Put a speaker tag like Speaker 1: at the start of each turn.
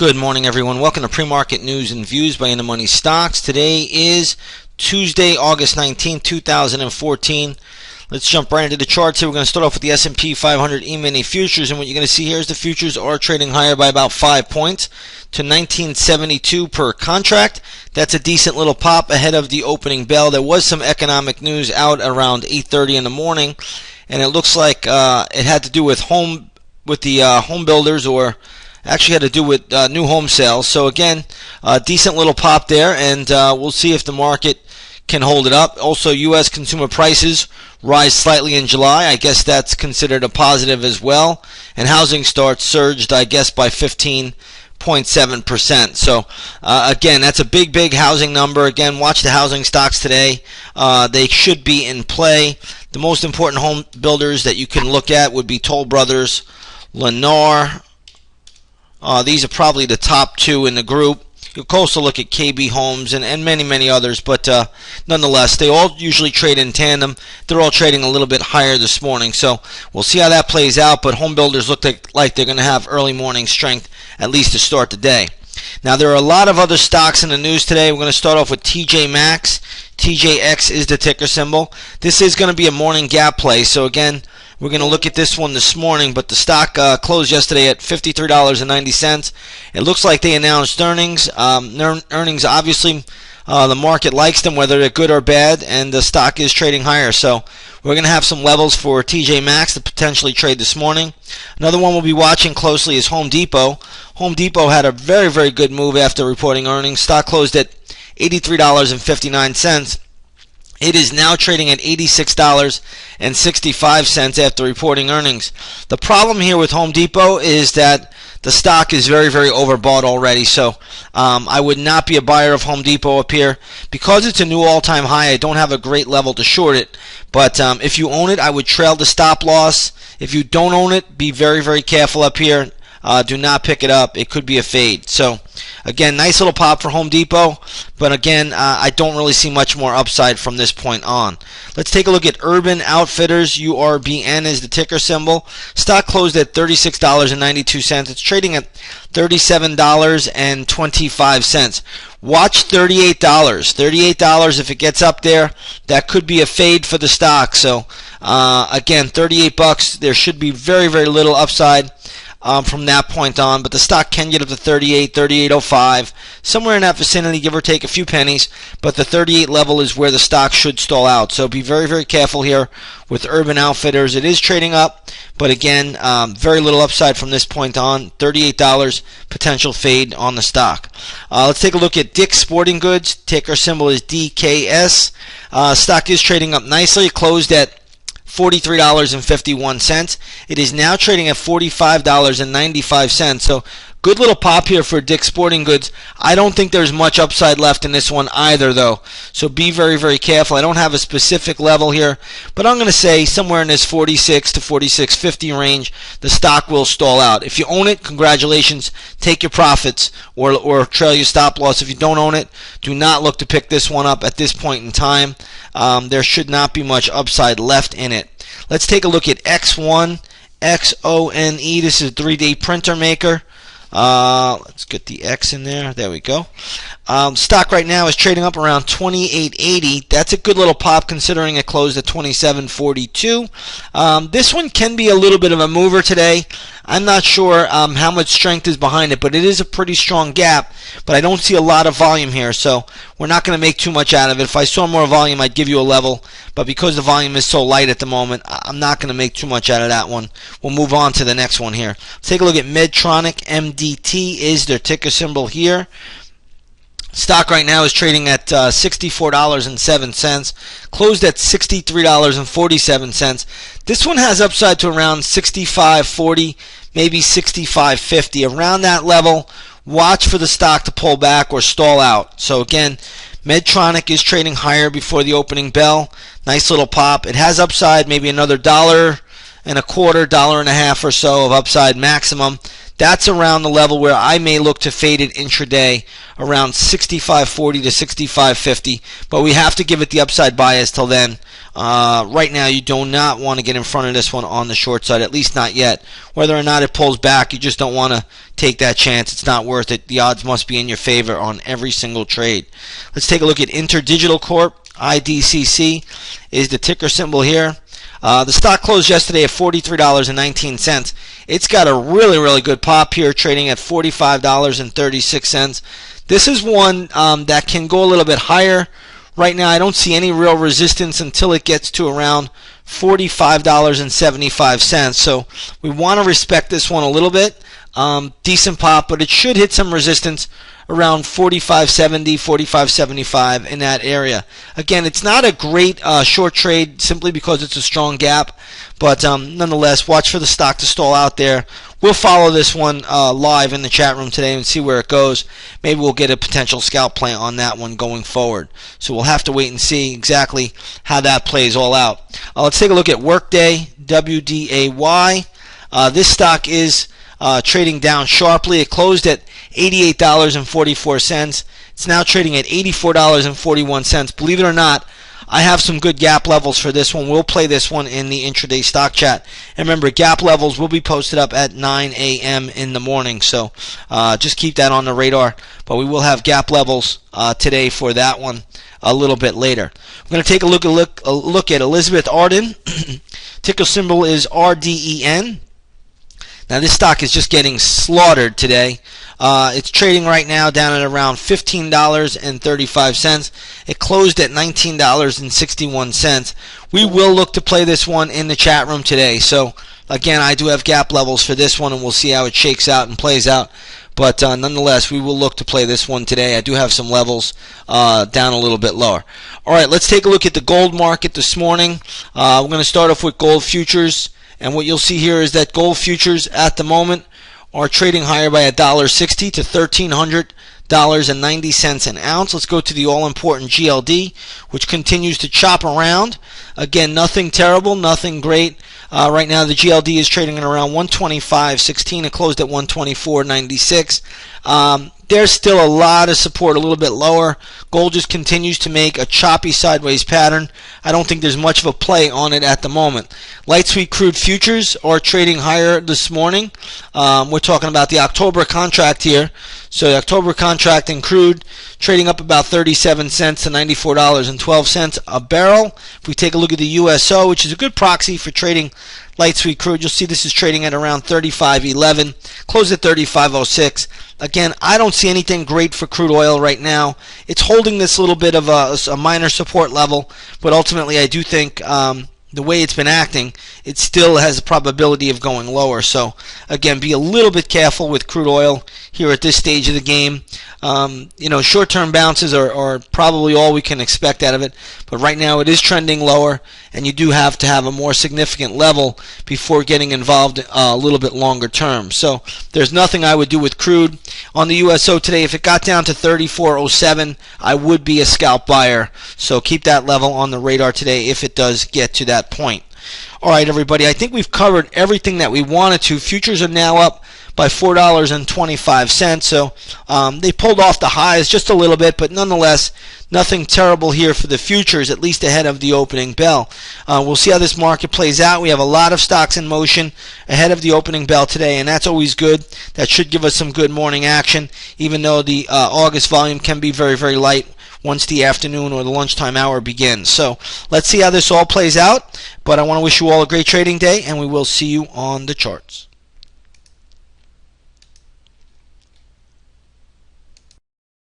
Speaker 1: Good morning, everyone. Welcome to Pre-Market News and Views by In the Money Stocks. Today is Tuesday, August 19, 2014. Let's jump right into the charts here. We're going to start off with the S&P 500 E-mini futures, and what you're going to see here is the futures are trading higher by about 5 points to 1972 per contract. That's a decent little pop ahead of the opening bell. There was some economic news out around 8:30 in the morning, and it looks like it had to do with home builders, or actually had to do with new home sales. So again, a decent little pop there, and we'll see if the market can hold it up. Also, U.S. consumer prices rise slightly in July. I guess that's considered a positive as well. And housing starts surged, I guess, by 15.7%. So again, that's a big housing number. Again, watch the housing stocks today. They should be in play. The most important home builders that you can look at would be Toll Brothers, Lennar. These are probably the top two in the group. You can also look at KB Homes and many others, but nonetheless, they all usually trade in tandem. They're all trading a little bit higher this morning, so we'll see how that plays out, but home builders look like they're going to have early morning strength, at least to start the day. Now, there are a lot of other stocks in the news today. We're going to start off with TJX. TJX is the ticker symbol. This is going to be a morning gap play, so again, we're going to look at this one this morning, but the stock closed yesterday at $53.90. It looks like they announced earnings. Earnings, obviously, the market likes them, whether they're good or bad, and the stock is trading higher. So we're going to have some levels for TJ Maxx to potentially trade this morning. Another one we'll be watching closely is Home Depot. Home Depot had a very good move after reporting earnings. Stock closed at $83.59. It is now trading at $86.65 after reporting earnings. The problem here with Home Depot is that the stock is very overbought already. So I would not be a buyer of Home Depot up here. Because it's a new all-time high, I don't have a great level to short it. But if you own it, I would trail the stop loss. If you don't own it, be very careful up here. Do not pick it up. It could be a fade. So again, nice little pop for Home Depot, but again, I don't really see much more upside from this point on. Let's take a look at Urban Outfitters. URBN is the ticker symbol. Stock closed at $36.92. It's trading at $37.25. Watch $38. $38, if it gets up there, that could be a fade for the stock. So again, $38. There should be very little upside from that point on, but the stock can get up to 38, 38.05, somewhere in that vicinity, give or take a few pennies, but the 38 level is where the stock should stall out. So be very careful here with Urban Outfitters. It is trading up, but again, very little upside from this point on. $38 potential fade on the stock. Let's take a look at Dick's Sporting Goods. Ticker symbol is DKS. Stock is trading up nicely. It closed at $43.51. It is now trading at $45.95. So good little pop here for Dick's Sporting Goods. I don't think there's much upside left in this one either, though. So be very careful. I don't have a specific level here, but I'm going to say somewhere in this 46 to 46.50 range, the stock will stall out. If you own it, congratulations. Take your profits or trail your stop loss. If you don't own it, do not look to pick this one up at this point in time. There should not be much upside left in it. Let's take a look at X1, XONE. This is a 3D printer maker. Let's get the X in there. There we go. Stock right now is trading up around $28.80. That's a good little pop considering it closed at $27.42. This one can be a little bit of a mover today. I'm not sure how much strength is behind it, but it is a pretty strong gap. But I don't see a lot of volume here, so we're not going to make too much out of it. If I saw more volume, I'd give you a level. But because the volume is so light at the moment, I'm not going to make too much out of that one. We'll move on to the next one here. Let's take a look at Medtronic. MDT is their ticker symbol here. Stock right now is trading at $64.07, closed at $63.47. This one has upside to around $65.40, maybe $65.50. Around that level, watch for the stock to pull back or stall out. So again, Medtronic is trading higher before the opening bell. Nice little pop. It has upside, maybe another $1.50 $1.25 or so of upside maximum. That's around the level where I may look to fade it intraday, around 65.40 to 65.50. But we have to give it the upside bias till then. Right now, you do not want to get in front of this one on the short side, at least not yet. Whether or not it pulls back, you just don't want to take that chance. It's not worth it. The odds must be in your favor on every single trade. Let's take a look at Interdigital Corp. IDCC is the ticker symbol here. The stock closed yesterday at $43.19. It's got a really good pop here, trading at $45.36. This is one that can go a little bit higher. Right now, I don't see any real resistance until it gets to around $45.75. So we want to respect this one a little bit. Decent pop, but it should hit some resistance around 45.70, 45.75 in that area. Again, it's not a great short trade simply because it's a strong gap, but nonetheless, watch for the stock to stall out there. We'll follow this one live in the chat room today and see where it goes. Maybe we'll get a potential scalp play on that one going forward. So we'll have to wait and see exactly how that plays all out. Let's take a look at Workday, WDAY. This stock is trading down sharply. It closed at $88.44. It's now trading at $84.41. Believe it or not, I have some good gap levels for this one. We'll play this one in the intraday stock chat. And remember, gap levels will be posted up at 9 a.m. in the morning. So just keep that on the radar. But we will have gap levels today for that one a little bit later. We're going to take a look at Elizabeth Arden. Ticker symbol is RDEN. Now this stock is just getting slaughtered today. It's trading right now down at around $15.35. It closed at $19.61. We will look to play this one in the chat room today. So again, I do have gap levels for this one, and we'll see how it shakes out and plays out. But nonetheless, we will look to play this one today. I do have some levels down a little bit lower. All right, let's take a look at the gold market this morning. We're going to start off with gold futures. And what you'll see here is that gold futures at the moment are trading higher by $1.60 to $1,300.90 an ounce. Let's go to the all-important GLD, which continues to chop around. Again, nothing terrible, nothing great. Right now, the GLD is trading at around 125.16. It closed at 124.96. There's still a lot of support a little bit lower. Gold just continues to make a choppy sideways pattern. I don't think there's much of a play on it at the moment. Light sweet crude futures are trading higher this morning. We're talking about the October contract here. So the October contract in crude trading up about 37 cents to $94.12 a barrel. If we take a look at the USO, which is a good proxy for trading light sweet crude, you'll see this is trading at around 35.11, closed at 35.06. Again, I don't see anything great for crude oil right now. It's holding this little bit of a minor support level, but ultimately I do think the way it's been acting, it still has a probability of going lower. So again, be a little bit careful with crude oil here at this stage of the game. Short-term bounces are probably all we can expect out of it, but right now it is trending lower, and you do have to have a more significant level before getting involved a little bit longer term. So there's nothing I would do with crude. On the USO today, if it got down to 34.07, I would be a scalp buyer. So keep that level on the radar today if it does get to that point. All right, everybody, I think we've covered everything that we wanted to. Futures are now up by $4.25. So they pulled off the highs just a little bit, but nonetheless, nothing terrible here for the futures, at least ahead of the opening bell. We'll see how this market plays out. We have a lot of stocks in motion ahead of the opening bell today, and that's always good. That should give us some good morning action, even though the August volume can be very light once the afternoon or the lunchtime hour begins. So let's see how this all plays out. But I want to wish you all a great trading day, and we will see you on the charts.